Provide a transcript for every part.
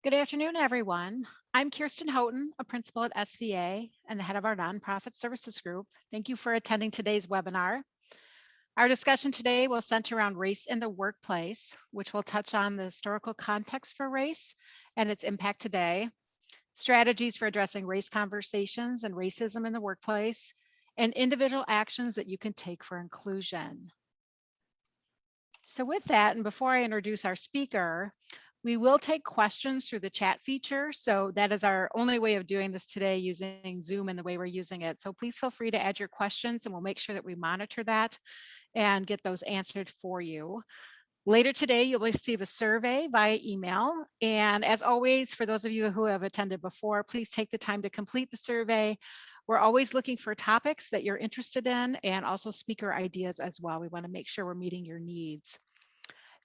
Good afternoon, everyone. I'm Kirsten Houghton, a principal at SVA and the head of our nonprofit services group. Thank you for attending today's webinar. Our discussion today will center around race in the workplace, which will touch on the historical context for race and its impact today, strategies for addressing race conversations and racism in the workplace, and individual actions that you can take for inclusion. So with that, and before I introduce our speaker, we will take questions through the chat feature. So that is our only way of doing this today using Zoom and the way we're using it. So please feel free to add your questions and we'll make sure that we monitor that and get those answered for you. Later today, you'll receive a survey via email. And as always, for those of you who have attended before, please take the time to complete the survey. We're always looking for topics that you're interested in and also speaker ideas as well. We want to make sure we're meeting your needs.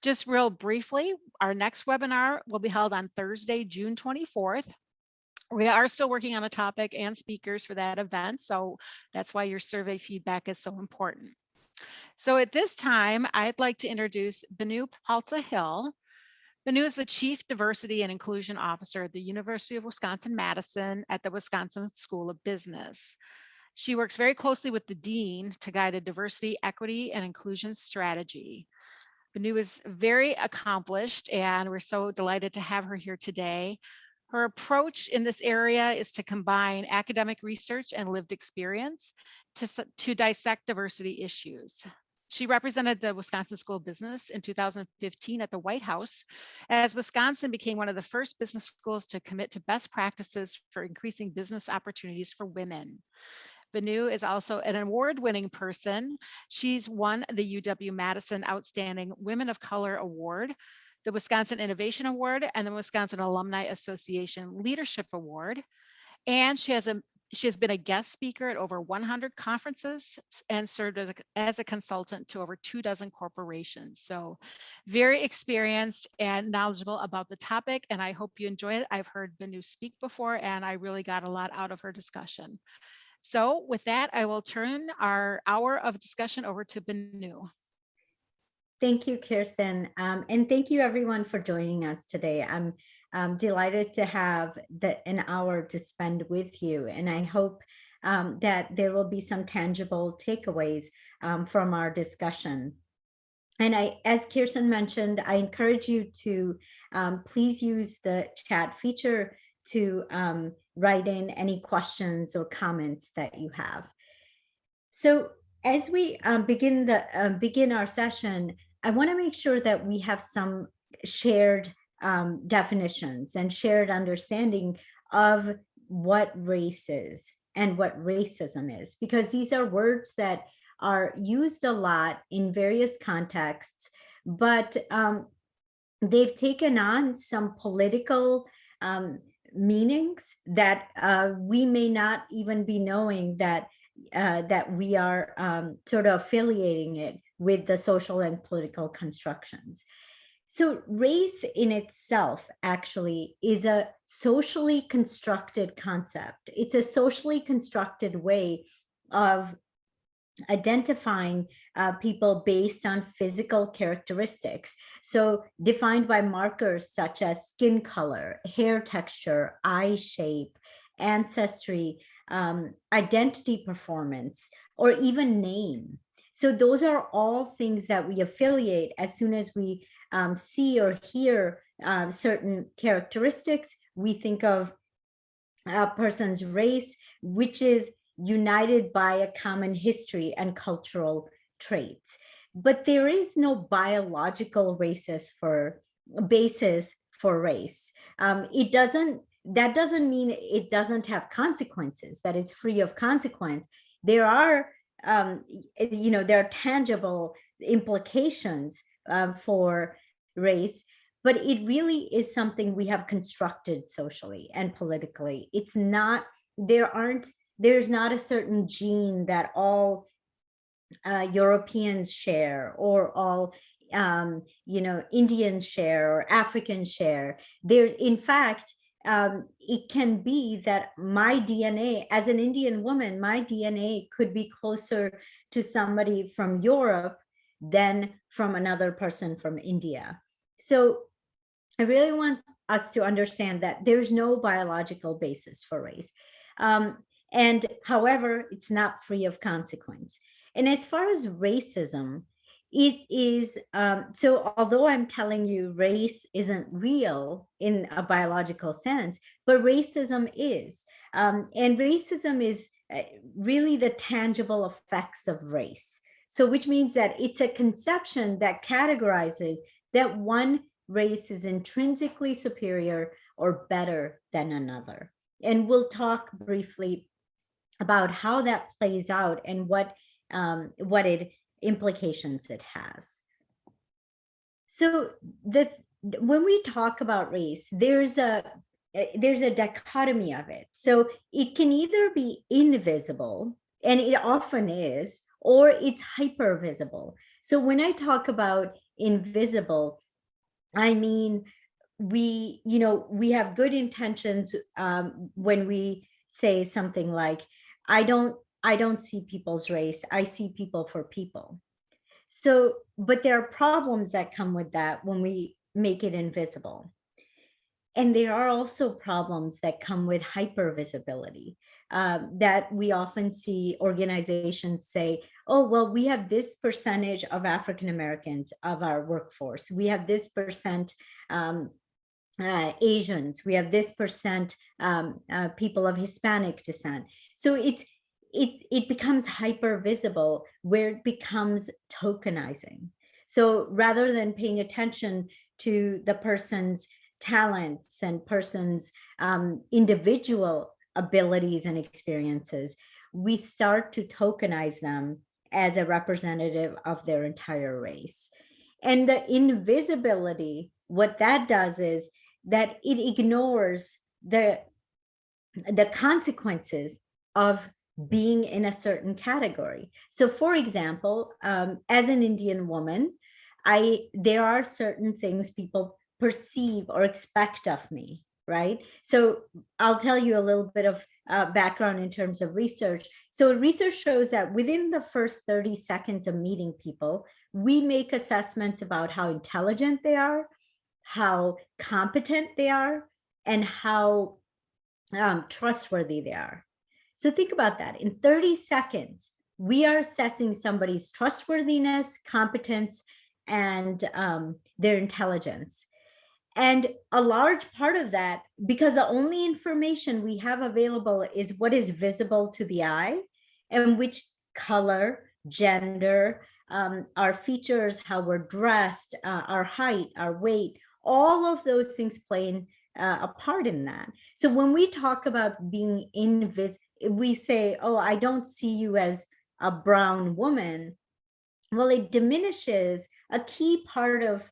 Just real briefly, our next webinar will be held on Thursday, June 24th. We are still working on a topic and speakers for that event, so that's why your survey feedback is so important. So at this time, I'd like to introduce Banu Palta-Hill. Banu is the Chief Diversity and Inclusion Officer at the University of Wisconsin-Madison at the Wisconsin School of Business. She works very closely with the Dean to guide a diversity, equity, and inclusion strategy. Banu is very accomplished and we're so delighted to have her here today. Her approach in this area is to combine academic research and lived experience to dissect diversity issues. She represented the Wisconsin School of Business in 2015 at the White House, as Wisconsin became one of the first business schools to commit to best practices for increasing business opportunities for women. Banu is also an award-winning person. She's won the UW-Madison Outstanding Women of Color Award, the Wisconsin Innovation Award, and the Wisconsin Alumni Association Leadership Award. And she has been a guest speaker at over 100 conferences and served as a consultant to over 24 corporations. So very experienced and knowledgeable about the topic, and I hope you enjoy it. I've heard Banu speak before, and I really got a lot out of her discussion. So with that, I will turn our hour of discussion over to Banu. Thank you, Kirsten. And thank you everyone for joining us today. I'm delighted to have an hour to spend with you. And I hope that there will be some tangible takeaways from our discussion. And as Kirsten mentioned, I encourage you to please use the chat feature to write in any questions or comments that you have. So as we begin our session, I want to make sure that we have some shared definitions and shared understanding of what race is and what racism is, because these are words that are used a lot in various contexts, but they've taken on some political meanings that we may not even be knowing that we are sort of affiliating it with the social and political constructions. So race in itself actually is a socially constructed concept. It's a socially constructed way of identifying people based on physical characteristics. So defined by markers such as skin color, hair texture, eye shape, ancestry, identity performance, or even name. So those are all things that we affiliate as soon as we see or hear certain characteristics. We think of a person's race, which is united by a common history and cultural traits. But there is no biological basis for race. That doesn't mean it doesn't have consequences, that it's free of consequence. There are, there are tangible implications for race, but it really is something we have constructed socially and politically. It's not, there's not a certain gene that all Europeans share or all Indians share or Africans share. There's, in fact, it can be that my DNA, as an Indian woman, my DNA could be closer to somebody from Europe than from another person from India. So I really want us to understand that there's no biological basis for race. Um, and however, it's not free of consequence. And as far as racism, it is so although I'm telling you race isn't real in a biological sense, but racism is. And racism is really the tangible effects of race. So, which means that it's a conception that categorizes that one race is intrinsically superior or better than another. And we'll talk briefly about how that plays out and what it implications it has. So when we talk about race, there's a dichotomy of it. So it can either be invisible, and it often is, or it's hyper visible. So when I talk about invisible, I mean, we have good intentions when we say something like, I don't see people's race, I see people for people. So, but there are problems that come with that when we make it invisible. And there are also problems that come with hypervisibility, that we often see organizations say, oh, well, we have this percentage of African Americans of our workforce. We have this percent Asians. We have this percent people of Hispanic descent. So it becomes hyper visible, where it becomes tokenizing. So rather than paying attention to the person's talents and person's individual abilities and experiences, we start to tokenize them as a representative of their entire race. And the invisibility, what that does is that it ignores the consequences of being in a certain category. So for example, as an Indian woman, there are certain things people perceive or expect of me, right? So I'll tell you a little bit of background in terms of research. So research shows that within the first 30 seconds of meeting people, we make assessments about how intelligent they are, how competent they are, and how trustworthy they are. So think about that. In 30 seconds, we are assessing somebody's trustworthiness, competence, and their intelligence. And a large part of that, because the only information we have available is what is visible to the eye, and which color, gender, our features, how we're dressed, our height, our weight, all of those things play a part in that. So when we talk about being invisible, we say, oh, I don't see you as a brown woman. Well, it diminishes a key part of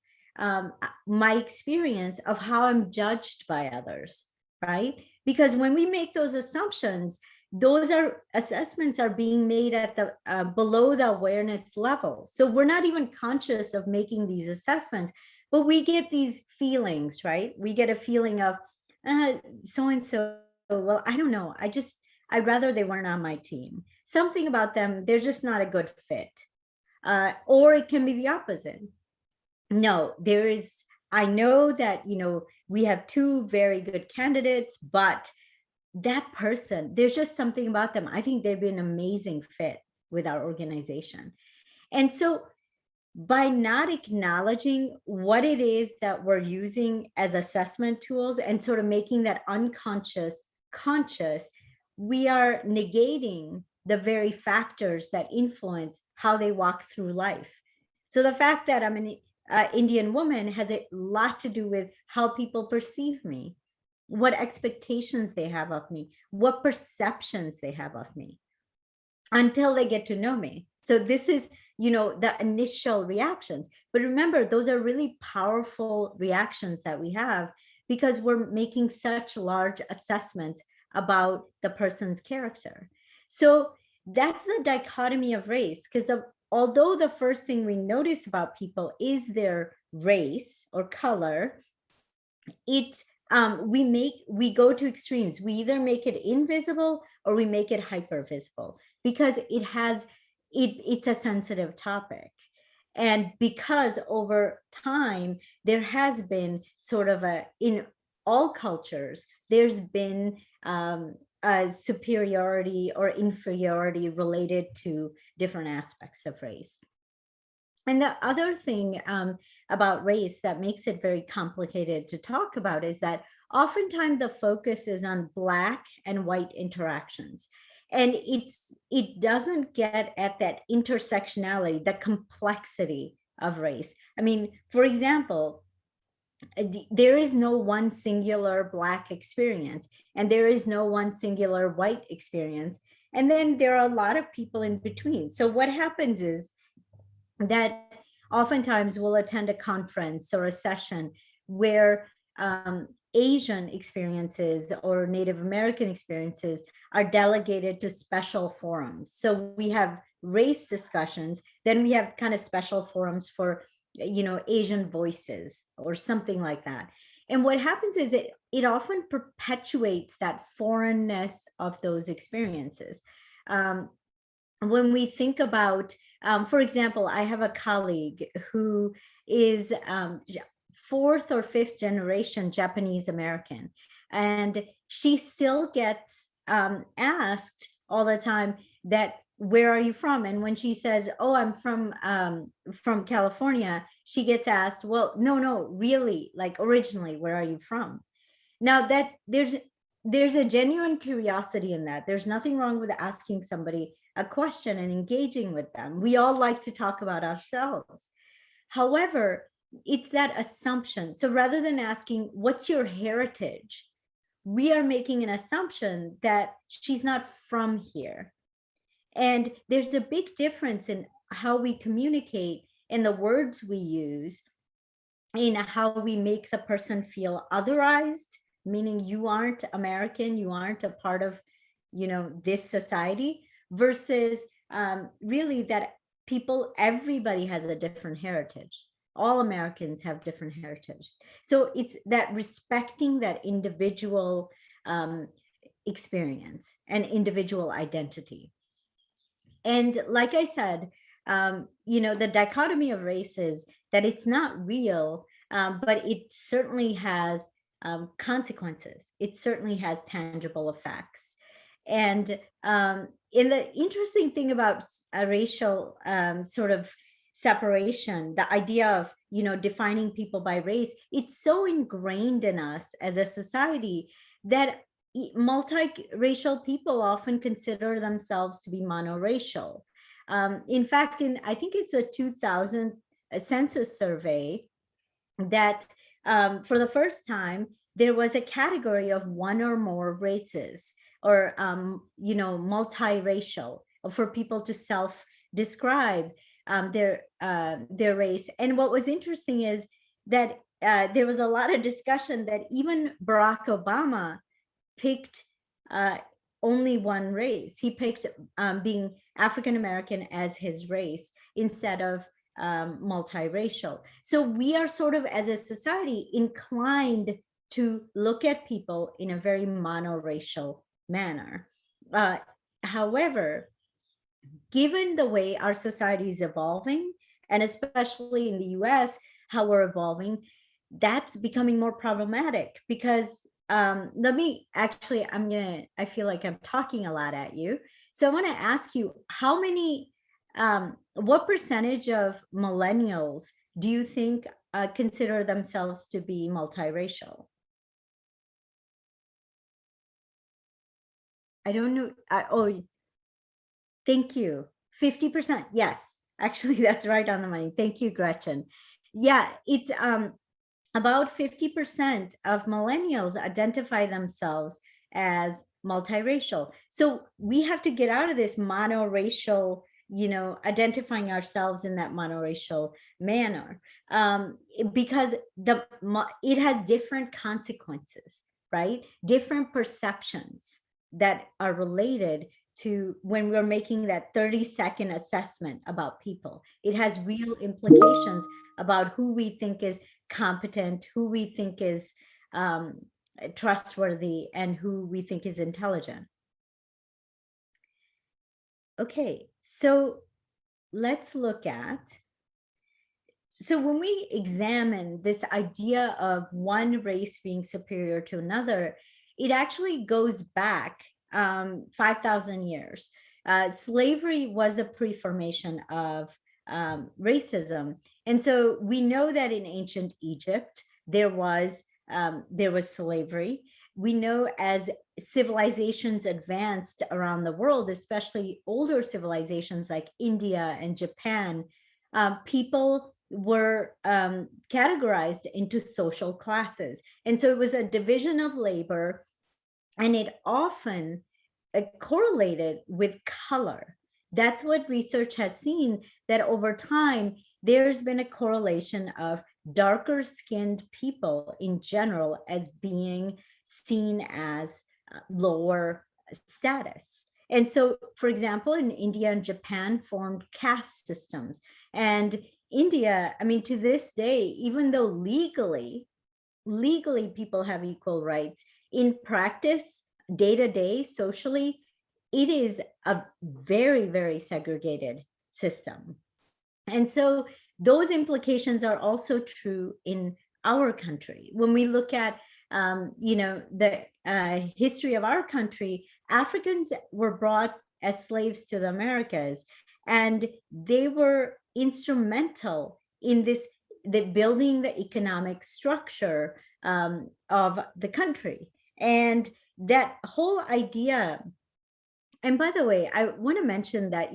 my experience of how I'm judged by others, right? Because when we make those assumptions, those assessments are being made at the below the awareness level. So we're not even conscious of making these assessments, but we get these feelings, right? We get a feeling of so-and-so, well, I don't know. I'd rather they weren't on my team. Something about them, they're just not a good fit. Or it can be the opposite. No, I know that, we have two very good candidates, but that person, there's just something about them. I think they'd be an amazing fit with our organization. And so by not acknowledging what it is that we're using as assessment tools and sort of making that unconscious conscious, we are negating the very factors that influence how they walk through life. So the fact that I'm an Indian woman has a lot to do with how people perceive me, what expectations they have of me, what perceptions they have of me, until they get to know me. So this is, the initial reactions. But remember, those are really powerful reactions that we have because we're making such large assessments about the person's character. So that's the dichotomy of race, because although the first thing we notice about people is their race or color, we go to extremes. We either make it invisible or we make it hyper visible, because it's a sensitive topic. And because over time there has been sort of all cultures, there's been a superiority or inferiority related to different aspects of race. And the other thing about race that makes it very complicated to talk about is that oftentimes the focus is on Black and white interactions. And it doesn't get at that intersectionality, the complexity of race. I mean, for example, there is no one singular Black experience, and there is no one singular white experience. And then there are a lot of people in between. So what happens is that oftentimes we'll attend a conference or a session where Asian experiences or Native American experiences are delegated to special forums. So we have race discussions, then we have kind of special forums for, Asian voices or something like that. And what happens is it often perpetuates that foreignness of those experiences. When we think about, for example, I have a colleague who is fourth or fifth generation Japanese American, and she still gets asked all the time that, where are you from? And when she says, oh, I'm from California, she gets asked, well, no, really, like originally, where are you from? Now that there's a genuine curiosity in that. There's nothing wrong with asking somebody a question and engaging with them. We all like to talk about ourselves. However, it's that assumption. So rather than asking, what's your heritage? We are making an assumption that she's not from here. And there's a big difference in how we communicate and the words we use, in how we make the person feel otherized, meaning you aren't American, you aren't a part of, this society, versus really that everybody has a different heritage. All Americans have different heritage. So it's that respecting that individual experience and individual identity. And like I said, the dichotomy of race is that it's not real, but it certainly has consequences. It certainly has tangible effects. And in the interesting thing about a racial sort of separation, the idea of, defining people by race, it's so ingrained in us as a society that multiracial people often consider themselves to be monoracial. In fact, I think it's a 2000 census survey that for the first time, there was a category of one or more races, or, multiracial, for people to self-describe their race. And what was interesting is that there was a lot of discussion that even Barack Obama picked only one race. He picked being African American as his race instead of multiracial. So we are sort of, as a society, inclined to look at people in a very monoracial manner. However, given the way our society is evolving, and especially in the US, how we're evolving, that's becoming more problematic, because I feel like I'm talking a lot at you. So I want to ask you, what percentage of millennials do you think consider themselves to be multiracial? I don't know. Thank you. 50%. Yes, actually, that's right on the money. Thank you, Gretchen. Yeah, it's about 50% of millennials identify themselves as multiracial. So we have to get out of this monoracial, identifying ourselves in that monoracial manner, because it has different consequences, right? Different perceptions that are related to when we're making that 30-second assessment about people. It has real implications about who we think is competent, who we think is trustworthy, and who we think is intelligent. Okay, so let's look at, So when we examine this idea of one race being superior to another, it actually goes back 5,000 years. Slavery was the pre-formation of racism. And so we know that in ancient Egypt, there was slavery. We know as civilizations advanced around the world, especially older civilizations like India and Japan, people were categorized into social classes. And so it was a division of labor, and it often correlated with color. That's what research has seen, that over time, there's been a correlation of darker skinned people in general as being seen as lower status. And so, for example, in India and Japan formed caste systems. And India, I mean, to this day, even though legally people have equal rights, in practice, day to day, socially, it is a very, very segregated system. And so those implications are also true in our country. When we look at the history of our country, Africans were brought as slaves to the Americas, and they were instrumental in the building the economic structure of the country. And that whole idea, and by the way, I want to mention that,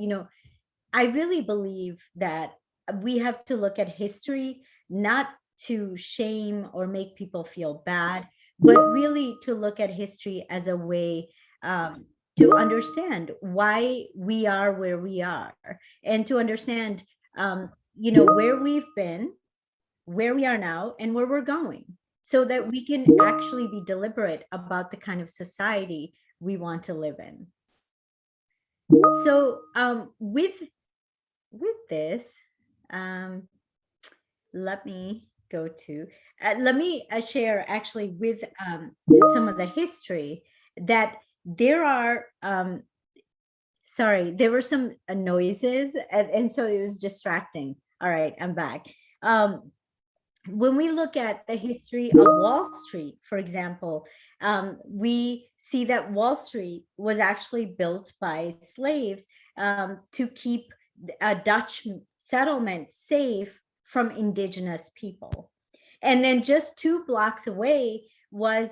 I really believe that we have to look at history not to shame or make people feel bad, but really to look at history as a way to understand why we are where we are, and to understand, where we've been, where we are now, and where we're going, so that we can actually be deliberate about the kind of society we want to live in. So with this, um, let me go to, let me share actually with some of the history that there are, sorry, there were some noises, and so it was distracting. All right, I'm back. When we look at the history of Wall Street, for example, we see that Wall Street was actually built by slaves to keep a Dutch settlement safe from indigenous people. And then just 2 blocks away was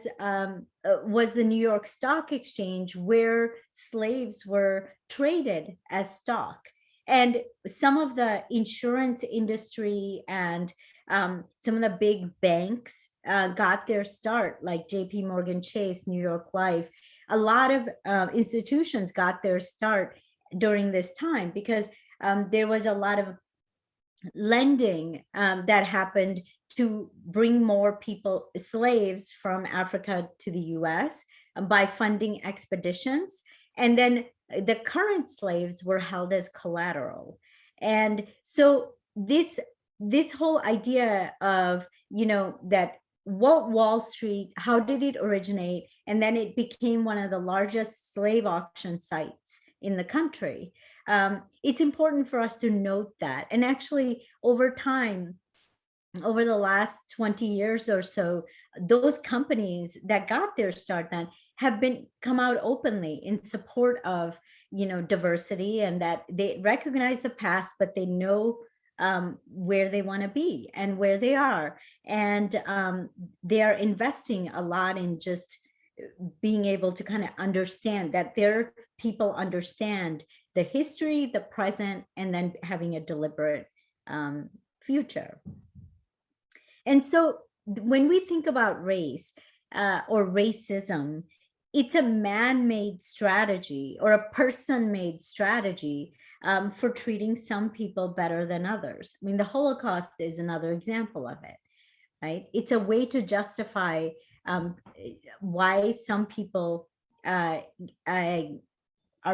the New York Stock Exchange, where slaves were traded as stock. And some of the insurance industry and some of the big banks got their start, like JP Morgan Chase, New York Life. A lot of institutions got their start during this time, because there was a lot of lending that happened to bring more people, slaves from Africa to the US, by funding expeditions. And then the current slaves were held as collateral. And so this whole idea of, that what Wall Street, how did it originate? And then it became one of the largest slave auction sites in the country. It's important for us to note that. And actually, over time, over the last 20 years or so, those companies that got their start then have been come out openly in support of, diversity, and that they recognize the past, but they know where they want to be and where they are. And they are investing a lot in just being able to kind of understand that their people understand the history, the present, and then having a deliberate future. And so when we think about race or racism, it's a man-made strategy or a person-made strategy for treating some people better than others. I mean, the Holocaust is another example of it, right? It's a way to justify why some people are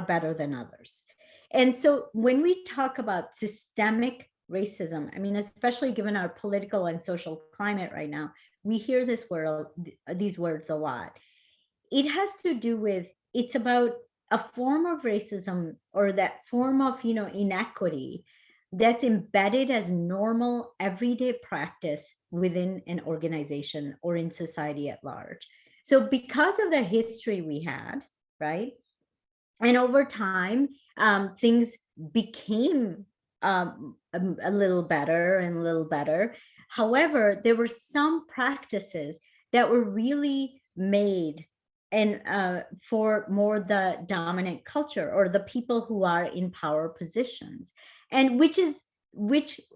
better than others. And so when we talk about systemic racism, I mean, especially given our political and social climate right now, we hear these words a lot. It has to do with, it's about a form of racism, or that form of, inequity, that's embedded as normal everyday practice within an organization or in society at large. So because of the history we had, right? And over time, things became a little better and a little better. However, there were some practices that were really made and for more the dominant culture or the people who are in power positions, and which is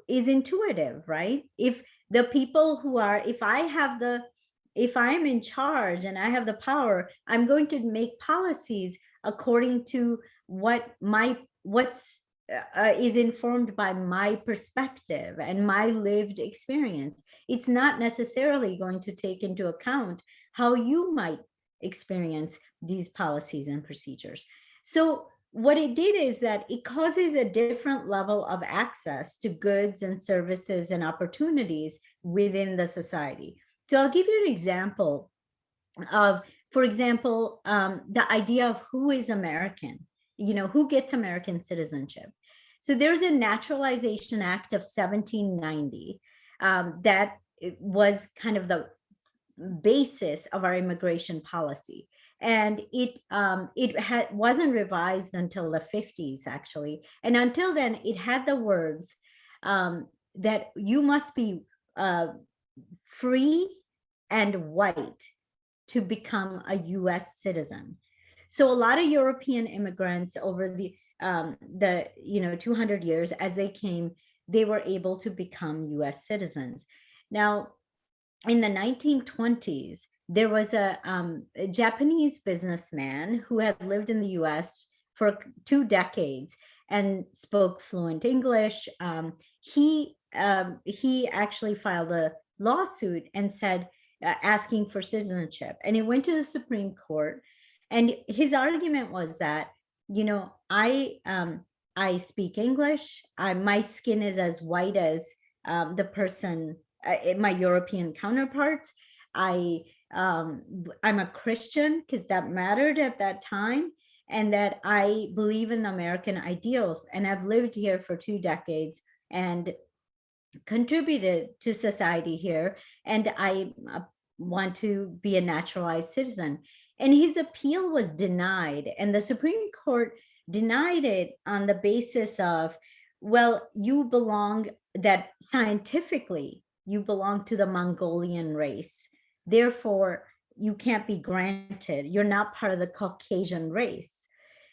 intuitive, right? If the people who are, if I'm in charge and I have the power, I'm going to make policies according to what's is informed by my perspective and my lived experience. It's not necessarily going to take into account how you might experience these policies and procedures. So what it did is that it causes a different level of access to goods and services and opportunities within the society. So I'll give you an example of, for example, the idea of who is American, who gets American citizenship. So there's a Naturalization Act of 1790 that was kind of the basis of our immigration policy. And it wasn't revised until the 50s, actually. And until then, it had the words that you must be free and white to become a US citizen. So a lot of European immigrants over the 200 years as they came, they were able to become US citizens. Now, in the 1920s, there was a Japanese businessman who had lived in the US for 2 decades and spoke fluent English. He actually filed a lawsuit and said, asking for citizenship, and he went to the Supreme Court. And his argument was that, I speak English. My skin is as white as the person, my European counterparts. I'm a Christian because that mattered at that time, and that I believe in the American ideals, and I've lived here for 2 decades and contributed to society here, and I want to be a naturalized citizen. And his appeal was denied, and the Supreme Court denied it on the basis of, well, that scientifically you belong to the Mongolian race, therefore you can't be granted, you're not part of the Caucasian race.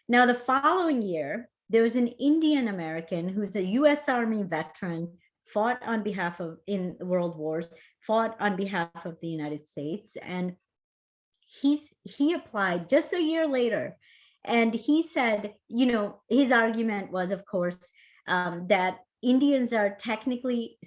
Now, the following year, there was an Indian American who's a US Army veteran, fought on behalf of, in world wars, fought on behalf of the United States. And he applied just a year later. And he said, his argument was, of course, that Indians are technically,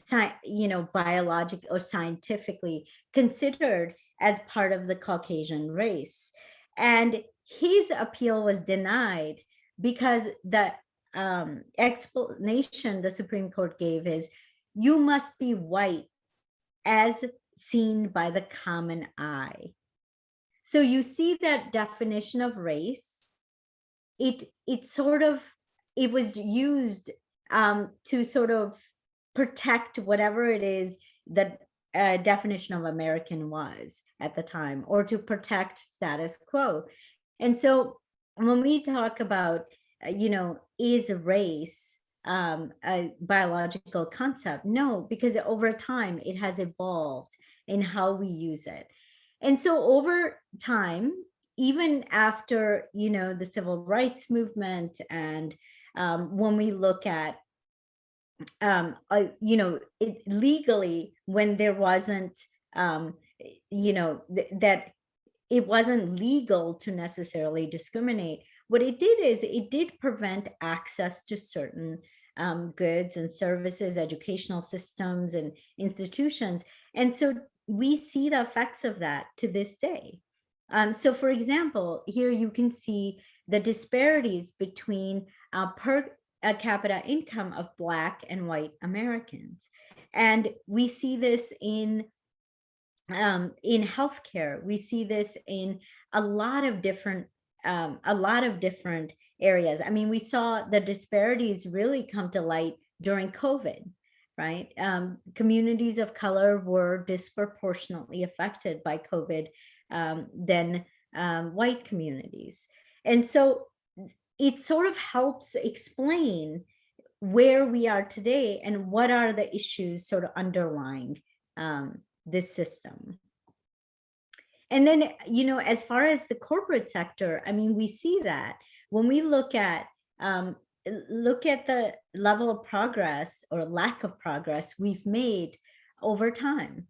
biologic or scientifically considered as part of the Caucasian race. And his appeal was denied because the explanation the Supreme Court gave is, you must be white as seen by the common eye. So you see that definition of race, it was used to sort of protect whatever it is that definition of American was at the time, or to protect status quo. And so when we talk about, is race a biological concept? No, because over time it has evolved in how we use it. And so over time, even after, the civil rights movement, and when we look at, legally, when there wasn't, that it wasn't legal to necessarily discriminate, what it did is it did prevent access to certain goods and services, educational systems and institutions. And so we see the effects of that to this day. So for example, here you can see the disparities between per capita income of Black and white Americans. And we see this in healthcare. We see this in a lot of different areas. I mean, we saw the disparities really come to light during COVID, right? Communities of color were disproportionately affected by COVID than white communities. And so it sort of helps explain where we are today and what are the issues sort of underlying this system. And then, as far as the corporate sector, I mean, we see that when we look at the level of progress or lack of progress we've made over time.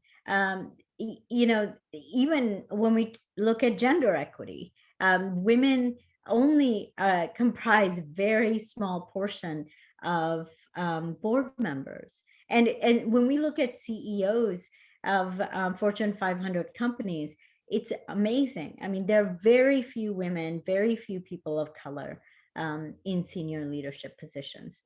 Even when we look at gender equity, women only comprise very small portion of board members. And when we look at CEOs of Fortune 500 companies, it's amazing. I mean, there are very few women, very few people of color in senior leadership positions.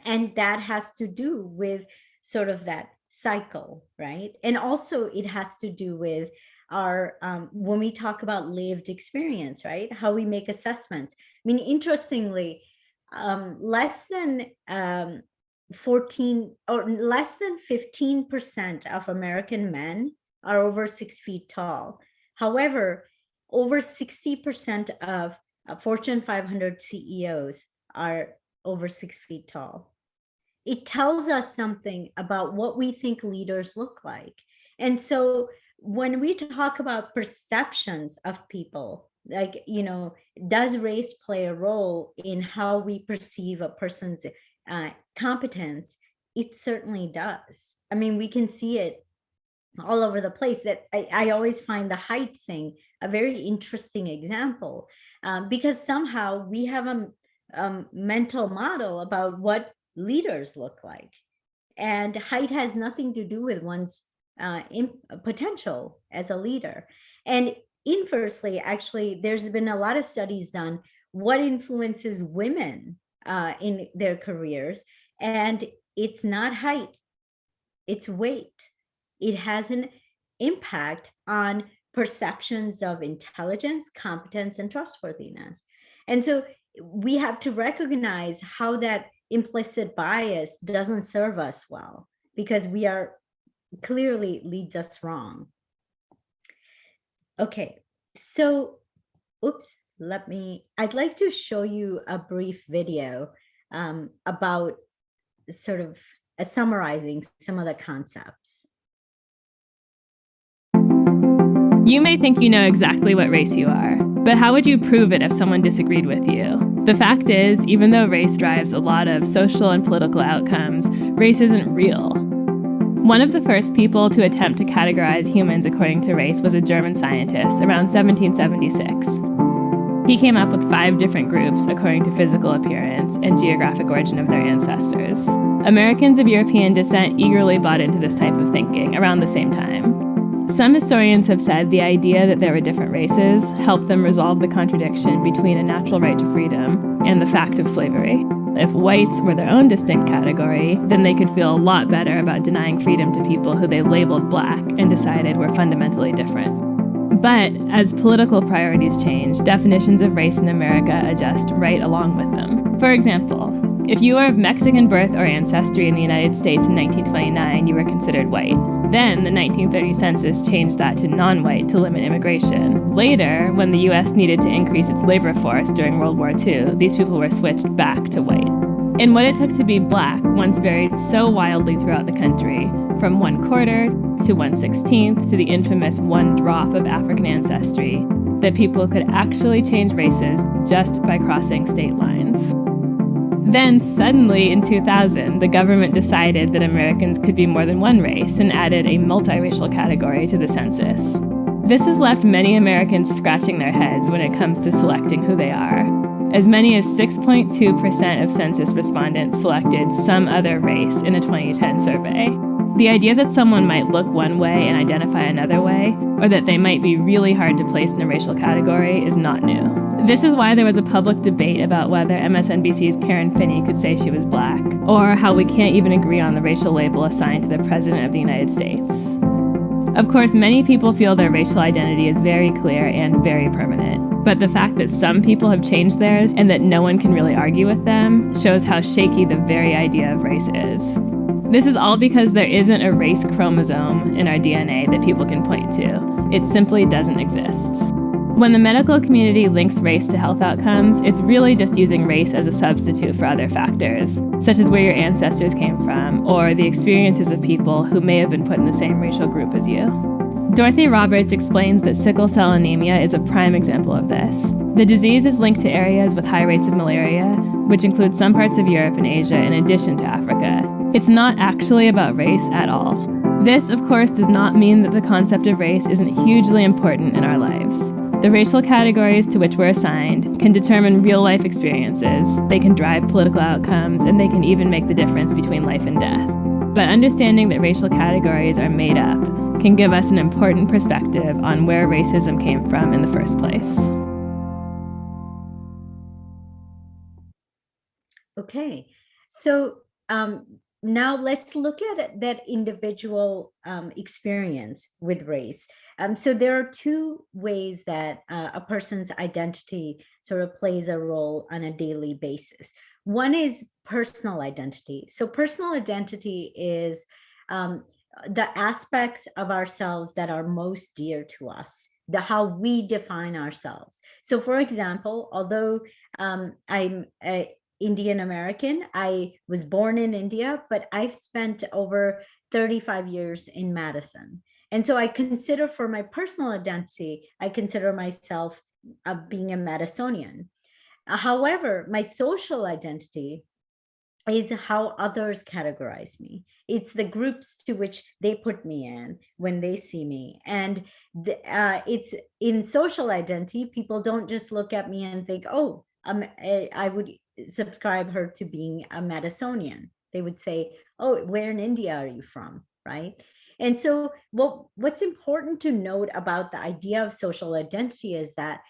And that has to do with sort of that cycle, right? And also it has to do with our, when we talk about lived experience, right? How we make assessments. I mean, interestingly, less than 15% of American men are over 6 feet tall. However, over 60% of Fortune 500 CEOs are over 6 feet tall. It tells us something about what we think leaders look like. And so when we talk about perceptions of people, like, does race play a role in how we perceive a person's competence? It certainly does. I mean, we can see it all over the place. That I always find the height thing a very interesting example, because somehow we have a mental model about what leaders look like, and height has nothing to do with one's potential as a leader. And inversely, actually, there's been a lot of studies done what influences women in their careers, and it's not height, it's weight. It has an impact on perceptions of intelligence, competence, and trustworthiness. And so we have to recognize how that implicit bias doesn't serve us well, because we are clearly leads us wrong. Okay, so, I'd like to show you a brief video about sort of summarizing some of the concepts. You may think you know exactly what race you are, but how would you prove it if someone disagreed with you? The fact is, even though race drives a lot of social and political outcomes, race isn't real. One of the first people to attempt to categorize humans according to race was a German scientist around 1776. He came up with 5 different groups according to physical appearance and geographic origin of their ancestors. Americans of European descent eagerly bought into this type of thinking around the same time. Some historians have said the idea that there were different races helped them resolve the contradiction between a natural right to freedom and the fact of slavery. If whites were their own distinct category, then they could feel a lot better about denying freedom to people who they labeled black and decided were fundamentally different. But as political priorities change, definitions of race in America adjust right along with them. For example, if you were of Mexican birth or ancestry in the United States in 1929, you were considered white. Then the 1930 census changed that to non-white to limit immigration. Later, when the U.S. needed to increase its labor force during World War II, these people were switched back to white. And what it took to be black once varied so wildly throughout the country, from 1/4 to 1/16 to the infamous 1 drop of African ancestry, that people could actually change races just by crossing state lines. Then suddenly in 2000, the government decided that Americans could be more than one race and added a multiracial category to the census. This has left many Americans scratching their heads when it comes to selecting who they are. As many as 6.2% of census respondents selected some other race in a 2010 survey. The idea that someone might look one way and identify another way, or that they might be really hard to place in a racial category, is not new. This is why there was a public debate about whether MSNBC's Karen Finney could say she was black, or how we can't even agree on the racial label assigned to the President of the United States. Of course, many people feel their racial identity is very clear and very permanent. But the fact that some people have changed theirs and that no one can really argue with them shows how shaky the very idea of race is. This is all because there isn't a race chromosome in our DNA that people can point to. It simply doesn't exist. When the medical community links race to health outcomes, it's really just using race as a substitute for other factors, such as where your ancestors came from, or the experiences of people who may have been put in the same racial group as you. Dorothy Roberts explains that sickle cell anemia is a prime example of this. The disease is linked to areas with high rates of malaria, which include some parts of Europe and Asia in addition to Africa. It's not actually about race at all. This, of course, does not mean that the concept of race isn't hugely important in our lives. The racial categories to which we're assigned can determine real-life experiences, they can drive political outcomes, and they can even make the difference between life and death. But understanding that racial categories are made up can give us an important perspective on where racism came from in the first place. Okay, so now let's look at that individual experience with race. So there are two ways that a person's identity sort of plays a role on a daily basis. One is personal identity. So personal identity is the aspects of ourselves that are most dear to us, how we define ourselves. So for example, although I'm Indian American. I was born in India, but I've spent over 35 years in Madison. And so I consider, for my personal identity, I consider myself being a Madisonian. However, my social identity is how others categorize me. It's the groups to which they put me in when they see me. And it's in social identity, people don't just look at me and think, oh, I would subscribe her to being a Madisonian. They would say, oh, where in India are you from, right? And so what's important to note about the idea of social identity is that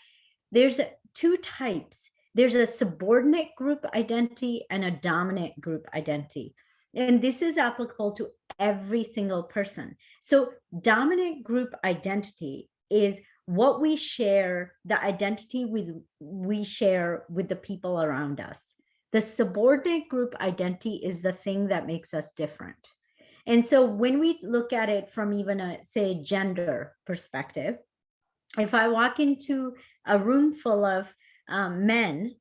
there's two types. There's a subordinate group identity and a dominant group identity. And this is applicable to every single person. So dominant group identity is what we share, the identity we share with the people around us. The subordinate group identity is the thing that makes us different. And so when we look at it from even a, say, gender perspective, if I walk into a room full of men,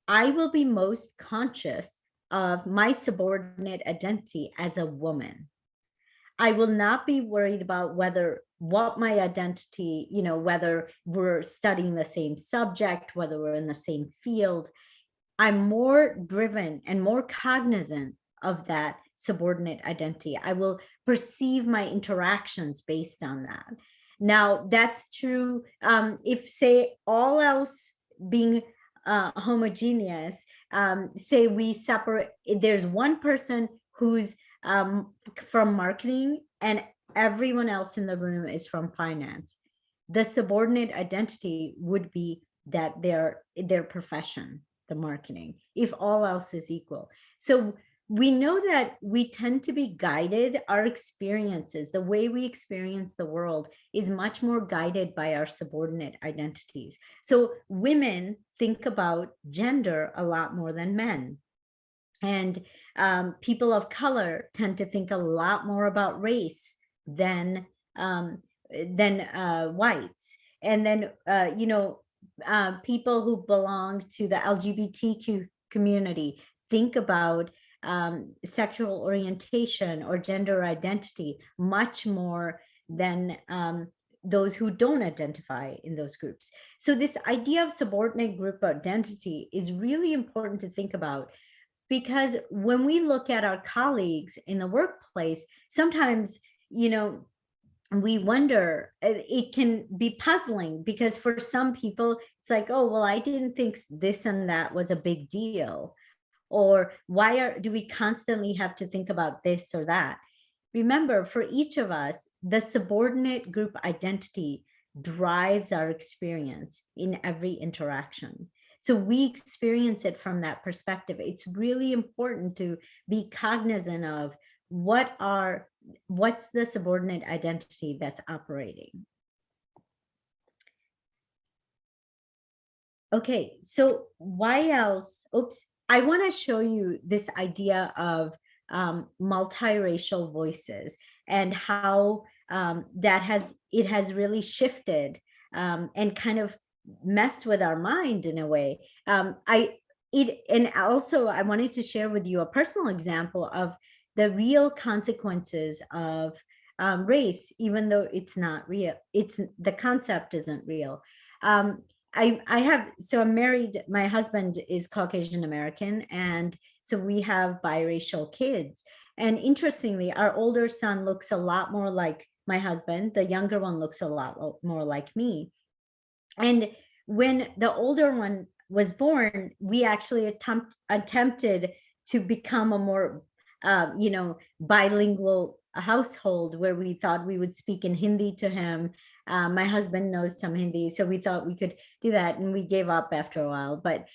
I will be most conscious of my subordinate identity as a woman. I will not be worried about what my identity, whether we're studying the same subject, whether we're in the same field. I'm more driven and more cognizant of that subordinate identity. I will perceive my interactions based on that. Now, that's true if, say, all else being homogeneous, say we separate, there's one person who's from marketing and everyone else in the room is from finance. The subordinate identity would be that their profession, the marketing, if all else is equal. So we know that we tend to be guided, our experiences, the way we experience the world is much more guided by our subordinate identities. So women think about gender a lot more than men. And people of color tend to think a lot more about race than whites. And then, people who belong to the LGBTQ community think about sexual orientation or gender identity much more than those who don't identify in those groups. So this idea of subordinate group identity is really important to think about, because when we look at our colleagues in the workplace, sometimes, we wonder, it can be puzzling, because for some people, it's like, oh, well, I didn't think this and that was a big deal. Or why do we constantly have to think about this or that? Remember, for each of us, the subordinate group identity drives our experience in every interaction. So we experience it from that perspective. It's really important to be cognizant of what are what's the subordinate identity that's operating? Okay, so why else? Oops, I want to show you this idea of multiracial voices and how it has really shifted and kind of messed with our mind in a way. And also I wanted to share with you a personal example of the real consequences of race, even though it's not real. It's the concept isn't real. Um, I'm married. My husband is Caucasian American, and so we have biracial kids. And interestingly, our older son looks a lot more like my husband. The younger one looks a lot more like me. And when the older one was born, we actually attempted to become a more, bilingual household where we thought we would speak in Hindi to him. My husband knows some Hindi, so we thought we could do that, and we gave up after a while. But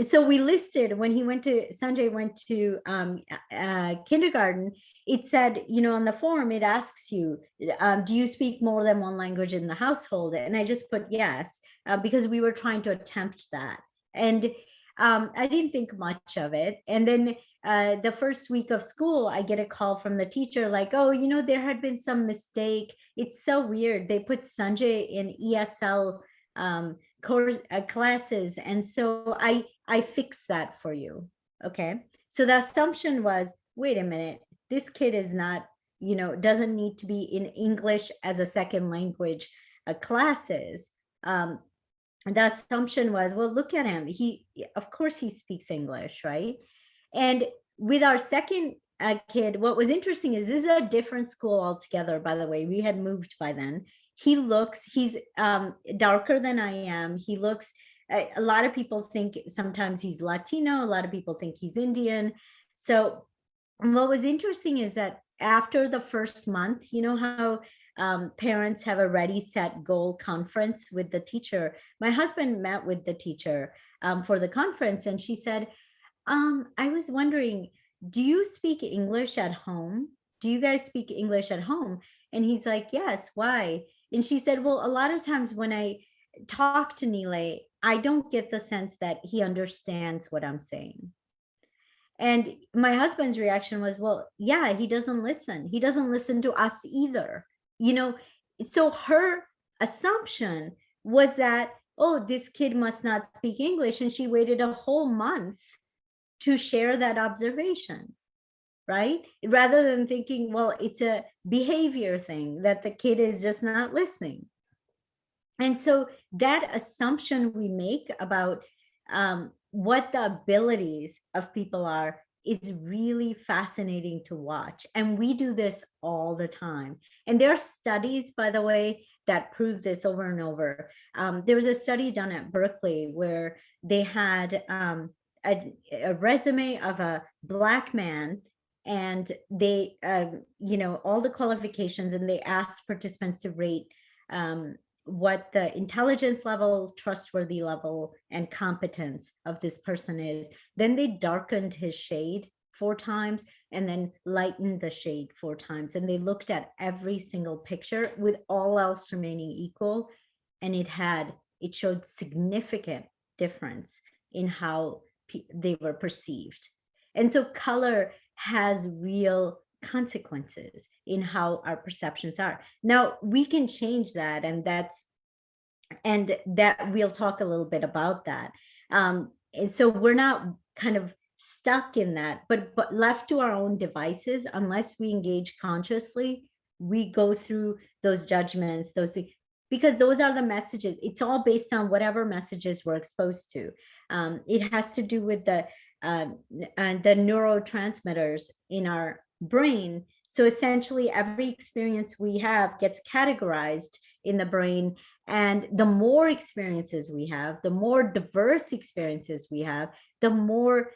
so we listed when Sanjay went to kindergarten. It said, on the form, it asks you, do you speak more than one language in the household? And I just put yes, because we were trying to attempt that. And I didn't think much of it. And then the first week of school, I get a call from the teacher like, oh, there had been some mistake. It's so weird. They put Sanjay in ESL course classes. And so I fixed that for you. Okay. So the assumption was, wait a minute, this kid is not, doesn't need to be in English as a second language classes. The assumption was, well, look at him. Of course he speaks English, right? And with our second kid, what was interesting is this is a different school altogether, by the way. We had moved by then. He's darker than I am. He looks, a lot of people think sometimes he's Latino. A lot of people think he's Indian. So what was interesting is that after the first month, you know how parents have a ready, set, goal conference with the teacher. My husband met with the teacher for the conference, and she said, I was wondering, do you speak English at home? Do you guys speak English at home? And he's like, yes, why? And she said, well, a lot of times when I talk to Nile, I don't get the sense that he understands what I'm saying. And my husband's reaction was, well, yeah, he doesn't listen. He doesn't listen to us either. You know, so her assumption was that, oh, this kid must not speak English. And she waited a whole month to share that observation, right? Rather than thinking, well, it's a behavior thing that the kid is just not listening. And so that assumption we make about what the abilities of people are is really fascinating to watch. And we do this all the time. And there are studies, by the way, that prove this over and over. There was a study done at Berkeley where they had a resume of a Black man, and they, all the qualifications, and they asked participants to rate what the intelligence level, trustworthy level, and competence of this person is. Then they darkened his shade 4 times and then lightened the shade 4 times. And they looked at every single picture with all else remaining equal. And it showed significant difference in how they were perceived. And so color has real consequences in how our perceptions are. Now we can change that, and that we'll talk a little bit about that. And so we're not kind of stuck in that, but left to our own devices, unless we engage consciously, we go through those judgments, because those are the messages. It's all based on whatever messages we're exposed to. It has to do with the neurotransmitters in our brain. So essentially every experience we have gets categorized in the brain. And the more experiences we have, the more diverse experiences we have, the more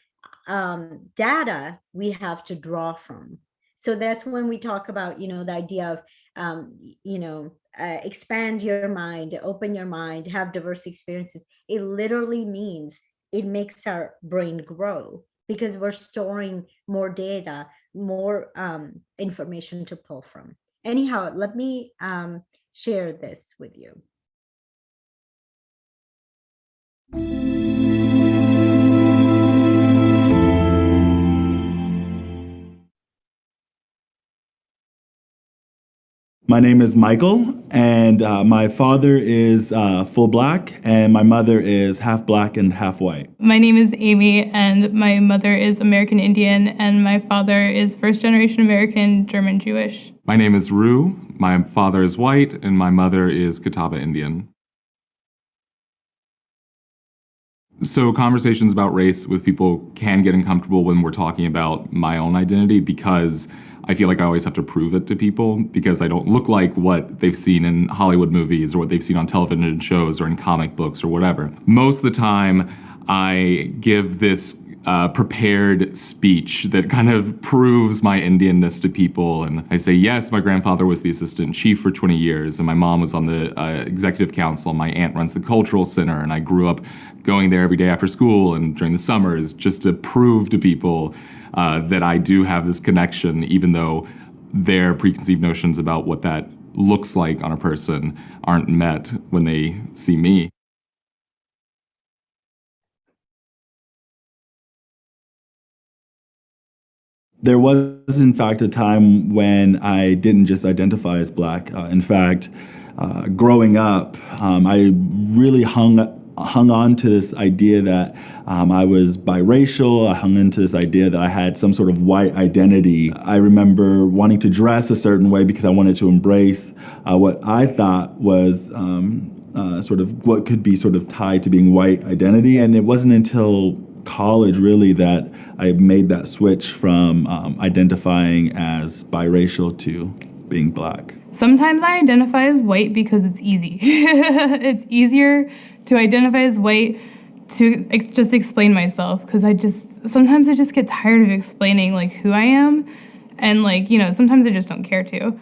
data we have to draw from. So that's when we talk about, the idea of, expand your mind, open your mind, have diverse experiences. It literally means it makes our brain grow because we're storing more data more information to pull from. Anyhow, let me share this with you. My name is Michael, and my father is full black, and my mother is half black and half white. My name is Amy, and my mother is American Indian, and my father is first generation American, German Jewish. My name is Rue. My father is white, and my mother is Catawba Indian. So conversations about race with people can get uncomfortable when we're talking about my own identity, because I feel like I always have to prove it to people because I don't look like what they've seen in Hollywood movies or what they've seen on television shows or in comic books or whatever. Most of the time, I give this prepared speech that kind of proves my Indianness to people. And I say, yes, my grandfather was the assistant chief for 20 years, and my mom was on the executive council. My aunt runs the cultural center, and I grew up going there every day after school and during the summers just to prove to people that I do have this connection, even though their preconceived notions about what that looks like on a person aren't met when they see me. There was, in fact, a time when I didn't just identify as black. In fact, growing up, I really hung on to this idea that I was biracial. I hung into this idea that I had some sort of white identity. I remember wanting to dress a certain way because I wanted to embrace what I thought was sort of what could be sort of tied to being white identity. And it wasn't until college really that I made that switch from identifying as biracial to being black. Sometimes I identify as white because it's easy. It's easier to identify as white to just explain myself, because sometimes I just get tired of explaining like who I am, and like, you know, sometimes I just don't care to.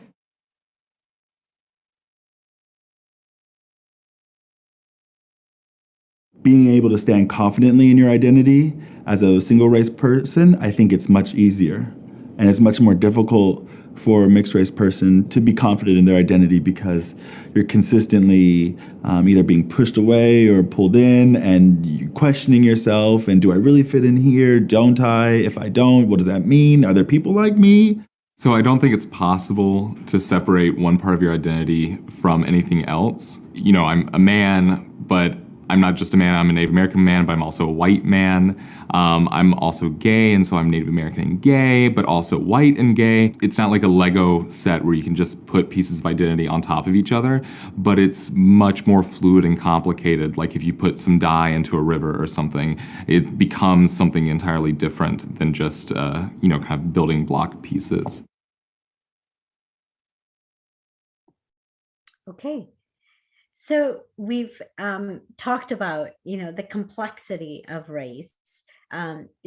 Being able to stand confidently in your identity as a single race person, I think it's much easier. And it's much more difficult for a mixed race person to be confident in their identity because you're consistently either being pushed away or pulled in, and you're questioning yourself, and do I really fit in here? Don't I? If I don't, what does that mean? Are there people like me? So I don't think it's possible to separate one part of your identity from anything else. You know, I'm a man, but I'm not just a man, I'm a Native American man, but I'm also a white man. I'm also gay, and so I'm Native American and gay, but also white and gay. It's not like a Lego set where you can just put pieces of identity on top of each other, but it's much more fluid and complicated. Like if you put some dye into a river or something, it becomes something entirely different than just, kind of building block pieces. Okay. So we've talked about, the complexity of race.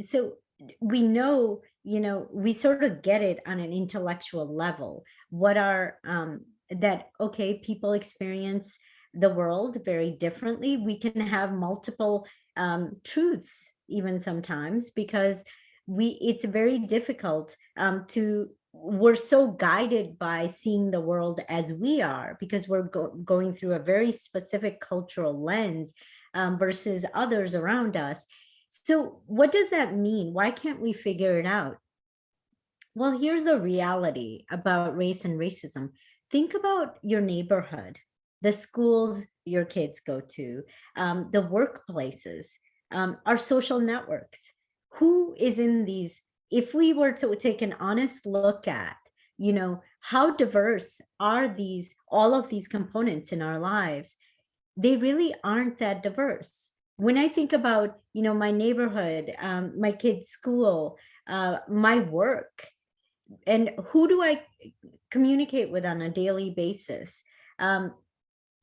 So we know, we sort of get it on an intellectual level. What are okay, people experience the world very differently. We can have multiple truths even sometimes because it's very difficult we're so guided by seeing the world as we are because we're going through a very specific cultural lens versus others around us. So what does that mean? Why can't we figure it out? Well, here's the reality about race and racism. Think about your neighborhood, the schools your kids go to, the workplaces, our social networks. Who is in these? If we were to take an honest look at, how diverse are all of these components in our lives, they really aren't that diverse. When I think about, my neighborhood, my kids' school, my work, and who do I communicate with on a daily basis,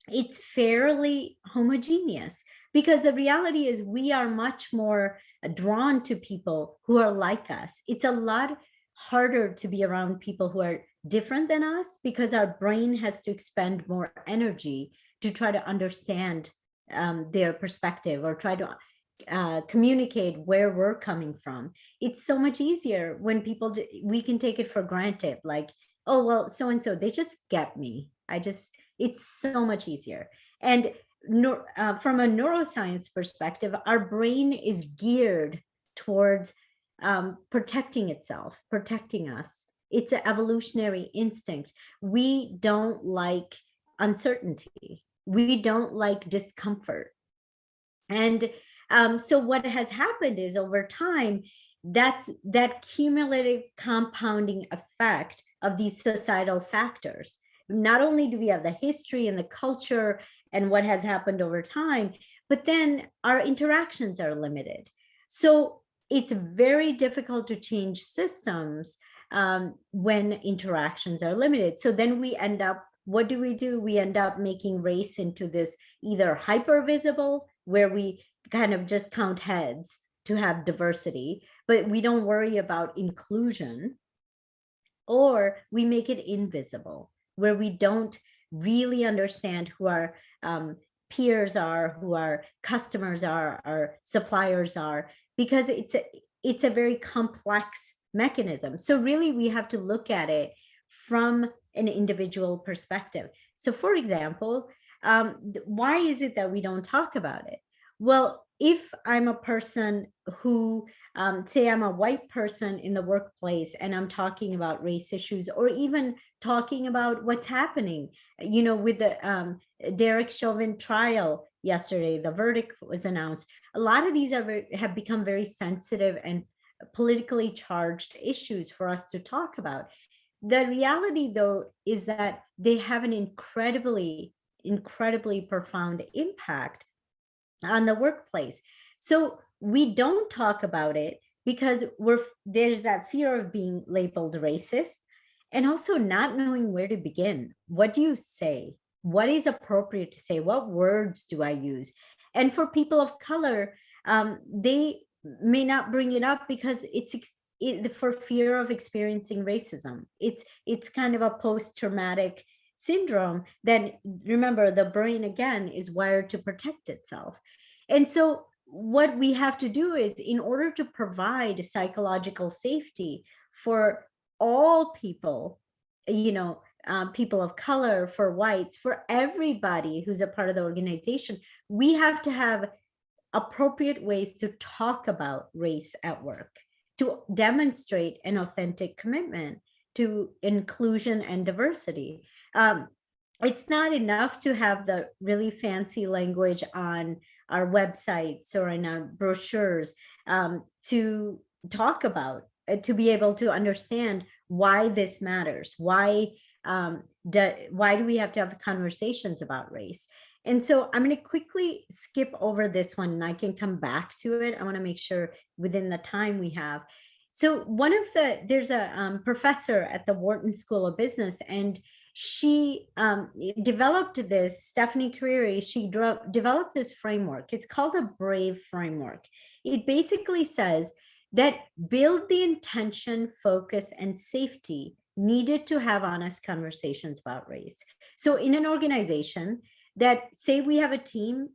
it's fairly homogeneous because the reality is we are much more drawn to people who are like us. It's a lot harder to be around people who are different than us because our brain has to expend more energy to try to understand their perspective or try to communicate where we're coming from. It's so much easier when people we can take it for granted, like, oh well, so and so, they just get me. It's so much easier. And from a neuroscience perspective, our brain is geared towards protecting itself, protecting us. It's an evolutionary instinct. We don't like uncertainty. We don't like discomfort. And so what has happened is, over time, that's that cumulative compounding effect of these societal factors. Not only do we have the history and the culture and what has happened over time, but then our interactions are limited. So it's very difficult to change systems when interactions are limited. So then we end up, what do? We end up making race into this either hyper visible, where we kind of just count heads to have diversity, but we don't worry about inclusion, or we make it invisible, where we don't really understand who our peers are, who our customers are, our suppliers are, because it's a very complex mechanism. So really, we have to look at it from an individual perspective. So for example, why is it that we don't talk about it? Well, if I'm a person who, say I'm a white person in the workplace and I'm talking about race issues, or even talking about what's happening, with the Derek Chauvin trial yesterday, the verdict was announced. A lot of these have become very sensitive and politically charged issues for us to talk about. The reality, though, is that they have an incredibly profound impact on the workplace. So we don't talk about it because there's that fear of being labeled racist, and also not knowing where to begin. What do you say? What is appropriate to say? What words do I use? And for people of color, they may not bring it up because for fear of experiencing racism. It's kind of a post-traumatic syndrome. Then remember, the brain again is wired to protect itself. And so what we have to do is, in order to provide psychological safety for all people, people of color, for whites, for everybody who's a part of the organization, we have to have appropriate ways to talk about race at work, to demonstrate an authentic commitment to inclusion and diversity. It's not enough to have the really fancy language on our websites or in our brochures to talk about, to be able to understand why this matters. Why do we have to have conversations about race? And so I'm going to quickly skip over this one, and I can come back to it. I want to make sure within the time we have. So there's a professor at the Wharton School of Business, and she developed this, Stephanie Creary, she developed this framework. It's called a BRAVE framework. It basically says that build the intention, focus, and safety needed to have honest conversations about race. So in an organization, that say we have a team,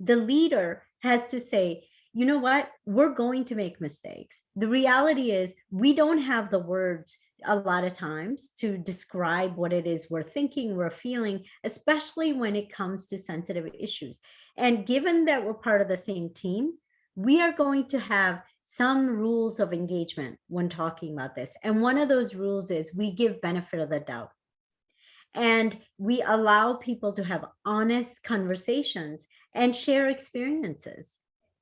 the leader has to say, you know what, we're going to make mistakes. The reality is we don't have the words a lot of times to describe what it is we're thinking, we're feeling, especially when it comes to sensitive issues. And given that we're part of the same team, we are going to have some rules of engagement when talking about this. And one of those rules is we give benefit of the doubt. And we allow people to have honest conversations and share experiences.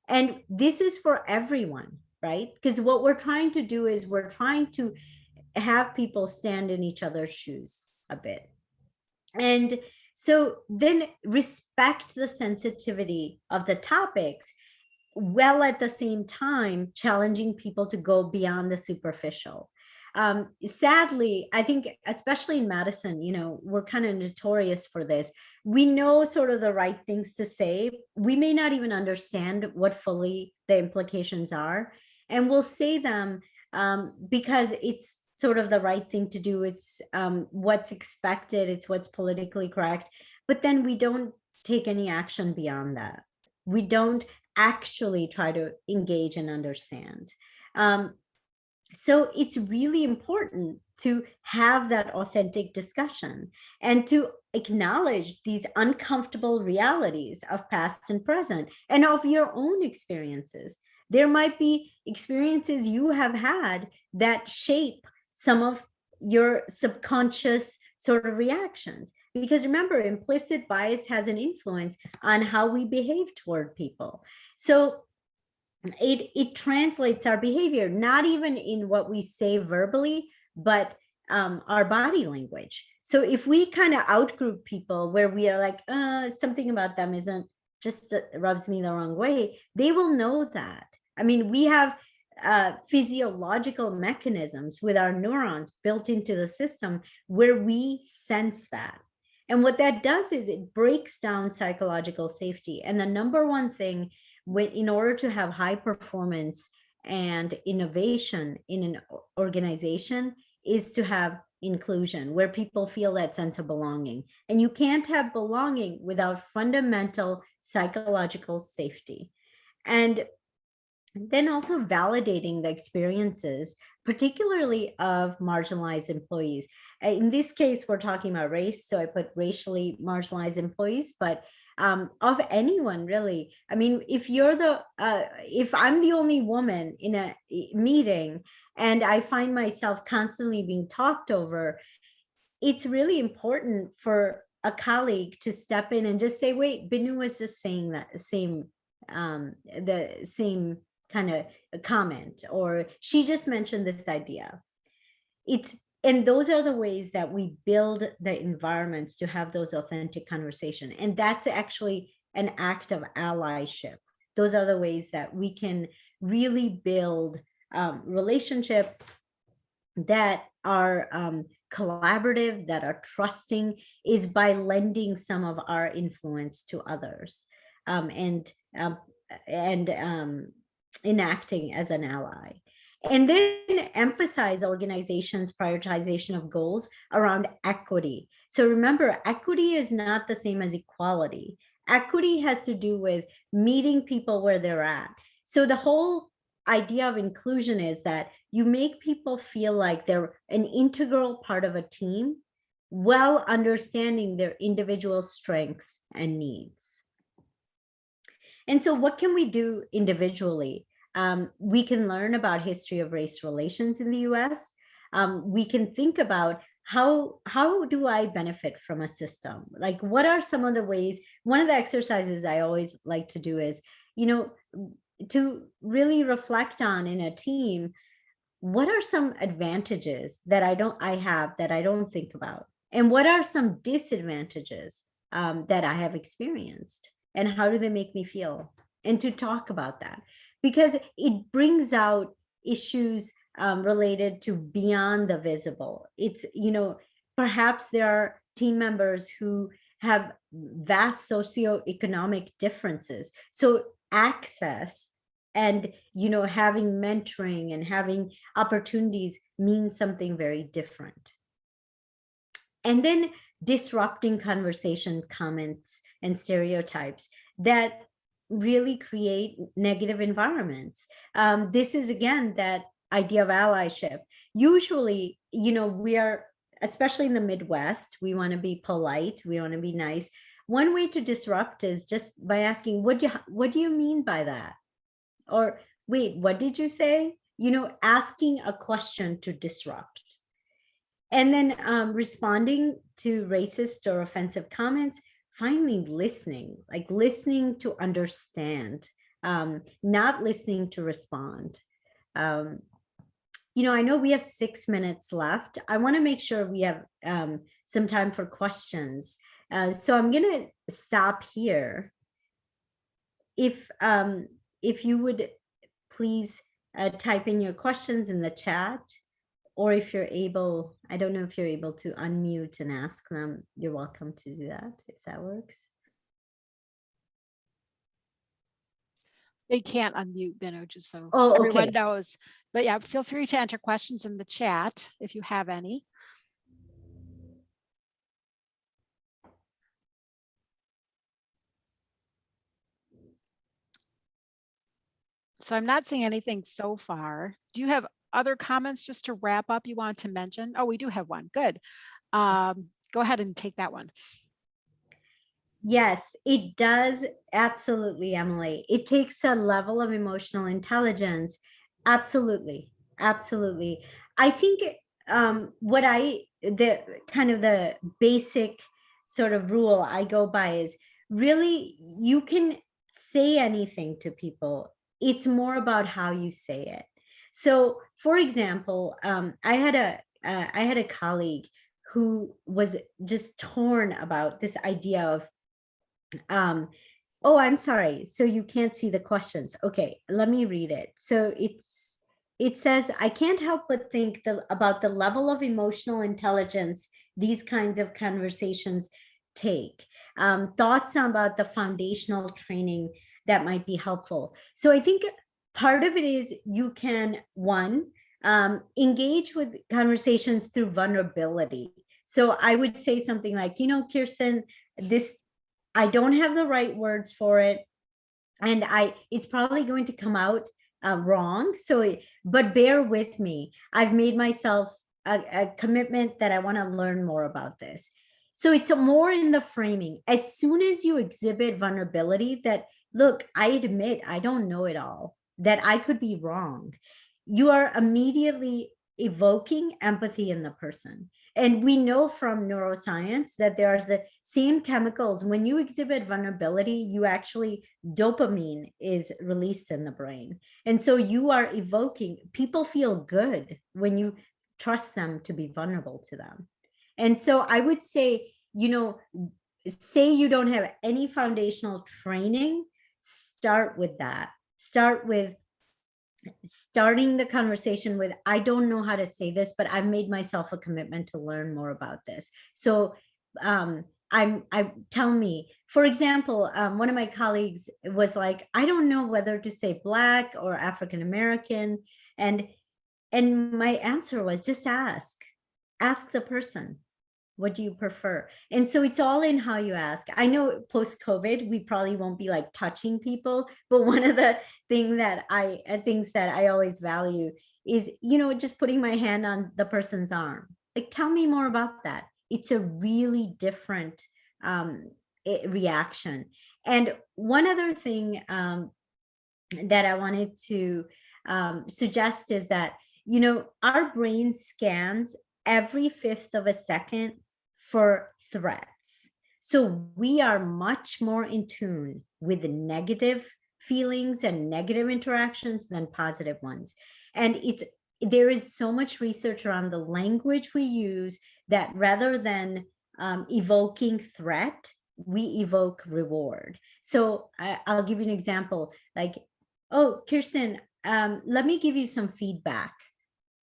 And this is for everyone, right? Because what we're trying to do is we're trying to have people stand in each other's shoes a bit. And so then respect the sensitivity of the topics, while at the same time challenging people to go beyond the superficial. Sadly, I think, especially in Madison, we're kind of notorious for this. We know sort of the right things to say. We may not even understand what fully the implications are. And we'll say them because it's sort of the right thing to do. It's what's expected. It's what's politically correct. But then we don't take any action beyond that. We don't actually try to engage and understand. So it's really important to have that authentic discussion and to acknowledge these uncomfortable realities of past and present and of your own experiences. There might be experiences you have had that shape some of your subconscious sort of reactions. Because remember, implicit bias has an influence on how we behave toward people. So it translates our behavior, not even in what we say verbally, but our body language. So if we kind of outgroup people where we are like, something about them isn't just rubs me the wrong way, they will know that. I mean, we have physiological mechanisms with our neurons built into the system where we sense that. And what that does is it breaks down psychological safety. And the number one thing in order to have high performance and innovation in an organization is to have inclusion, where people feel that sense of belonging. And you can't have belonging without fundamental psychological safety. And then also validating the experiences, particularly of marginalized employees. In this case, we're talking about race, so I put racially marginalized employees, but of anyone really. I mean, if I'm the only woman in a meeting and I find myself constantly being talked over, it's really important for a colleague to step in and just say, wait, Binu was just saying that the same kind of a comment, or she just mentioned this idea. And those are the ways that we build the environments to have those authentic conversation. And that's actually an act of allyship. Those are the ways that we can really build relationships that are collaborative, that are trusting, is by lending some of our influence to others and enacting as an ally. And then emphasize organizations' prioritization of goals around equity. So remember, equity is not the same as equality. Equity has to do with meeting people where they're at. So the whole idea of inclusion is that you make people feel like they're an integral part of a team, while understanding their individual strengths and needs. And so what can we do individually? We can learn about history of race relations in the US. We can think about how do I benefit from a system? Like, what are some of the ways? One of the exercises I always like to do is, to really reflect on in a team, what are some advantages that I have that I don't think about? And what are some disadvantages that I have experienced? And how do they make me feel? And to talk about that, because it brings out issues related to beyond the visible. It's, perhaps there are team members who have vast socioeconomic differences. So access and, having mentoring and having opportunities means something very different. And then disrupting conversation, comments, and stereotypes that really create negative environments. This is, again, that idea of allyship. Usually, we are, especially in the Midwest, we want to be polite, we want to be nice. One way to disrupt is just by asking, what do you mean by that? Or, wait, what did you say? Asking a question to disrupt. And then responding to racist or offensive comments, finally listening, like listening to understand, not listening to respond. I know we have 6 minutes left. I want to make sure we have some time for questions. So I'm going to stop here. If you would please type in your questions in the chat, or if you're able, I don't know if you're able to unmute and ask them, you're welcome to do that, if that works. They can't unmute, Binu, just so Oh, everyone okay. knows. But yeah, feel free to enter questions in the chat if you have any. So I'm not seeing anything so far. Do you have other comments just to wrap up you want to mention? Oh, we do have one. Good. Go ahead and take that one. Yes, it does. Absolutely, Emily. It takes a level of emotional intelligence. Absolutely. Absolutely. I think the kind of the basic sort of rule I go by is really you can say anything to people. It's more about how you say it. So, for example, I had a colleague who was just torn about this idea of oh, I'm sorry. So you can't see the questions. Okay, let me read it. So it says, I can't help but think about the level of emotional intelligence these kinds of conversations take. Thoughts about the foundational training that might be helpful. So I think part of it is you can, one, engage with conversations through vulnerability. So I would say something like, Kirsten, this I don't have the right words for it, and it's probably going to come out wrong. But bear with me. I've made myself a commitment that I want to learn more about this. So it's more in the framing. As soon as you exhibit vulnerability, that look, I admit I don't know it all, that I could be wrong, you are immediately evoking empathy in the person. And we know from neuroscience that there's the same chemicals. When you exhibit vulnerability, you actually, dopamine is released in the brain. And so you are evoking, people feel good when you trust them to be vulnerable to them. And so I would say, say you don't have any foundational training, start with that. Start with starting the conversation with, I don't know how to say this, but I've made myself a commitment to learn more about this. So tell me, for example, one of my colleagues was like, I don't know whether to say Black or African American. And my answer was, just ask the person. What do you prefer? And so it's all in how you ask. I know post-COVID, we probably won't be like touching people, but one of the things that I always value is, just putting my hand on the person's arm. Like, tell me more about that. It's a really different reaction. And one other thing that I wanted to suggest is that, our brain scans every 1/5 of a second for threats. So we are much more in tune with the negative feelings and negative interactions than positive ones. And there is so much research around the language we use that rather than evoking threat, we evoke reward. So I'll give you an example, like, oh, Kirsten, let me give you some feedback.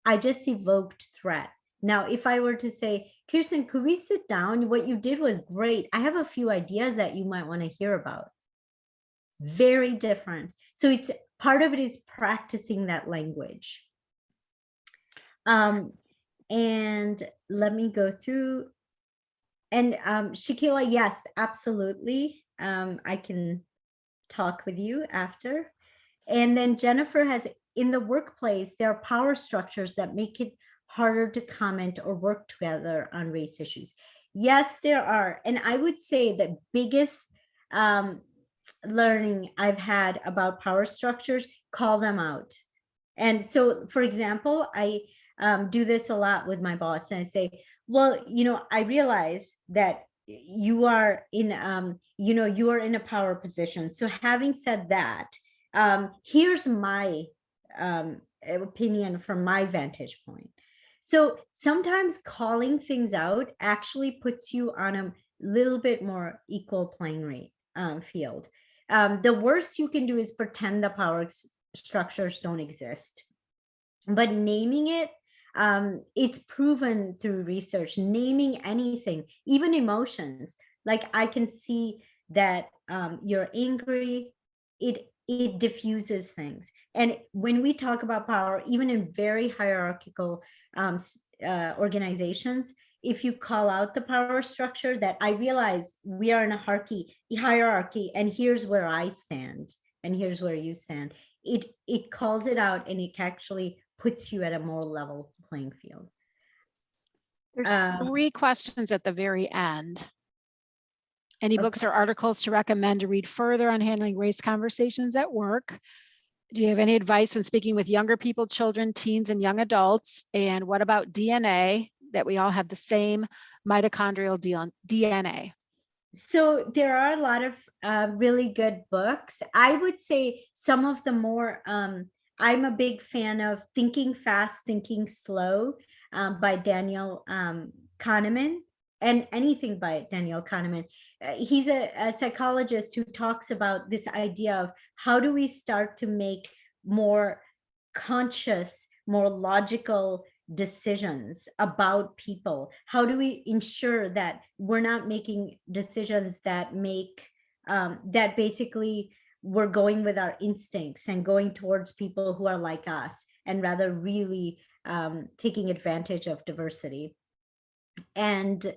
I just evoked threat. Now, if I were to say, Kirsten, could we sit down? What you did was great. I have a few ideas that you might want to hear about. Very different. So it's part of it is practicing that language. And let me go through. And Shakila, yes, absolutely. I can talk with you after. And then Jennifer has, in the workplace, there are power structures that make it harder to comment or work together on race issues. Yes, there are. And I would say the biggest learning I've had about power structures, call them out. And so, for example, I do this a lot with my boss, and I say, well, I realize that you are in, you are in a power position. So having said that, here's my opinion from my vantage point. So sometimes calling things out actually puts you on a little bit more equal playing rate field. The worst you can do is pretend the power structures don't exist. But naming it, it's proven through research, naming anything, even emotions. Like, I can see that you're angry, it diffuses things. And when we talk about power, even in very hierarchical organizations, if you call out the power structure, that I realize we are in a hierarchy, and here's where I stand, and here's where you stand. It calls it out, and it actually puts you at a more level playing field. There's 3 questions at the very end. Any books or articles to recommend to read further on handling race conversations at work? Do you have any advice when speaking with younger people, children, teens, and young adults? And what about DNA, that we all have the same mitochondrial DNA? So there are a lot of really good books. I would say some of the more, I'm a big fan of Thinking Fast, Thinking Slow by Daniel Kahneman, and anything by Daniel Kahneman. He's a psychologist who talks about this idea of how do we start to make more conscious, more logical decisions about people. How do we ensure that we're not making decisions that make that basically we're going with our instincts and going towards people who are like us, and rather really taking advantage of diversity. And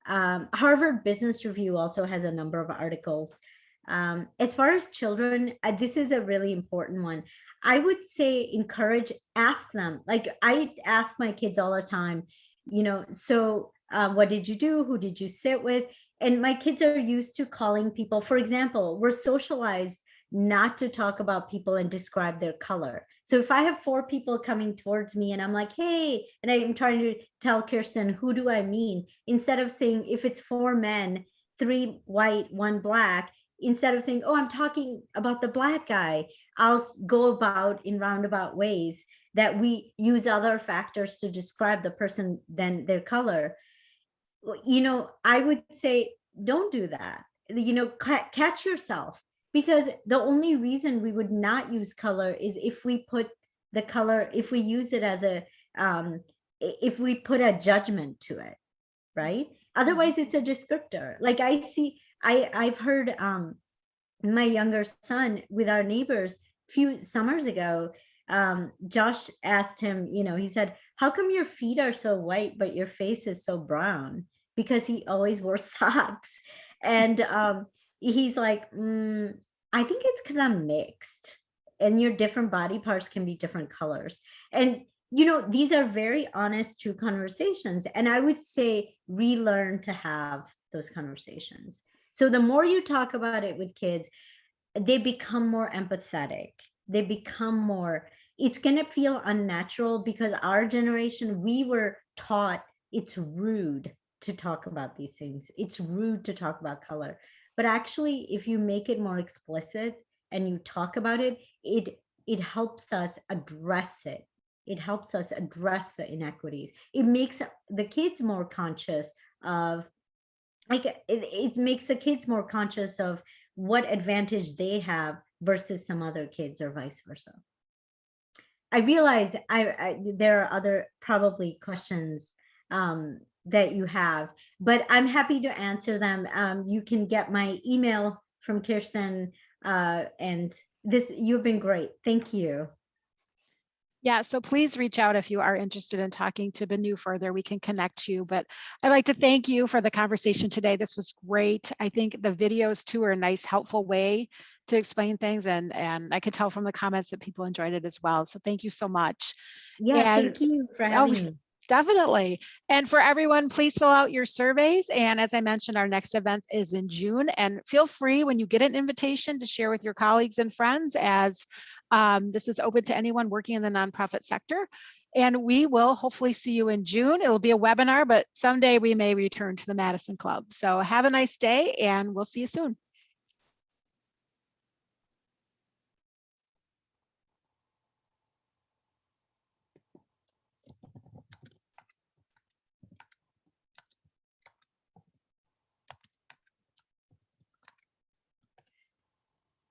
Harvard Business Review also has a number of articles. As far as children, this is a really important one. I would say ask them. Like I ask my kids all the time, so what did you do? Who did you sit with? And my kids are used to calling people. For example, we're socialized not to talk about people and describe their color. So if I have 4 people coming towards me and I'm like, hey, and I'm trying to tell Kirsten, who do I mean? Instead of saying, if it's 4 men, 3 white, 1 black, instead of saying, oh, I'm talking about the black guy, I'll go about in roundabout ways that we use other factors to describe the person than their color. I would say, don't do that. Catch yourself. Because the only reason we would not use color is if we put the color, if we use it as if we put a judgment to it, right? Otherwise, it's a descriptor. Like I've heard my younger son with our neighbors a few summers ago, Josh asked him, he said, how come your feet are so white, but your face is so brown? Because he always wore socks. And he's like, I think it's because I'm mixed, and your different body parts can be different colors. And, these are very honest, true conversations. And I would say relearn to have those conversations. So the more you talk about it with kids, they become more empathetic. They become more, it's going to feel unnatural because our generation, we were taught it's rude to talk about these things. It's rude to talk about color. But actually, if you make it more explicit and you talk about it, it helps us address it. It helps us address the inequities. It makes the kids more conscious of, it makes the kids more conscious of what advantage they have versus some other kids, or vice versa. I realize there are other probably questions that you have, but I'm happy to answer them. You can get my email from Kirsten, and you've been great. Thank you. Yeah, so please reach out if you are interested in talking to Benu further. We can connect you, but I'd like to thank you for the conversation today. This was great. I think the videos too are a nice, helpful way to explain things, and I could tell from the comments that people enjoyed it as well. So thank you so much. Yeah, thank you for having me. Definitely. And for everyone, please fill out your surveys. And as I mentioned, our next event is in June. And feel free when you get an invitation to share with your colleagues and friends, as this is open to anyone working in the nonprofit sector. And we will hopefully see you in June. It'll be a webinar, but someday we may return to the Madison Club. So have a nice day, and we'll see you soon.